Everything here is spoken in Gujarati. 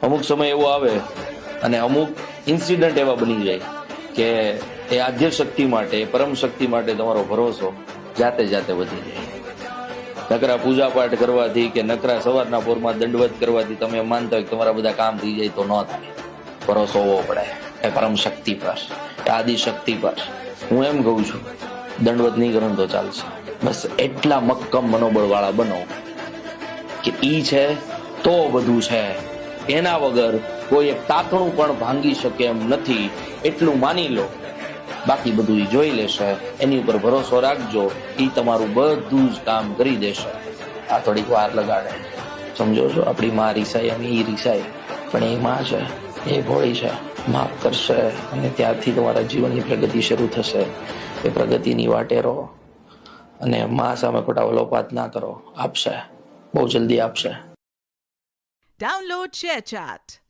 અમુક સમય એવો આવે અને અમુક ઇન્સિડન્ટ એવા બની જાય કે એ આદ્ય શક્તિ માટે, પરમ શક્તિ માટે તમારો ભરોસો જાતે જાતે વધી જાય. નકરા પૂજા પાઠ કરવાથી કે નકરા સવારના પોરમાં દંડવત કરવાથી તમે માનતા હોય કે તમારા બધા કામ થઈ જાય, તો ન થાય. ભરોસો હોવો પડે એ પરમ શક્તિ પર, એ આદિ શક્તિ પર. હું એમ કહું છું, દંડવત નહીં કરો તો ચાલશે. બસ એટલા મક્કમ મનોબળ વાળા બનો કે ઈ છે તો બધું છે, એના વગર કોઈ એક તાતણું પણ ભાંગી શકે એમ નથી, એટલું માની લો. બાકી બધું ઈ જોઈ લેશે. એની ઉપર ભરોસો રાખજો, ઈ તમારું બધું જ કામ કરી દેશે. આ થોડીક વાર લગાડે, સમજો છો? આપણી માં રીસાય અને ઈ રીસાય, પણ એ માં છે, એ ભોળી છે, માફ કરશે અને ત્યારથી તમારા જીવનની પ્રગતિ શરૂ થશે. એ પ્રગતિની વાટે રહો અને માં સામે ખોટા વલોપાત ના કરો. આપશે, બહુ જલ્દી આપશે. Download ShareChat.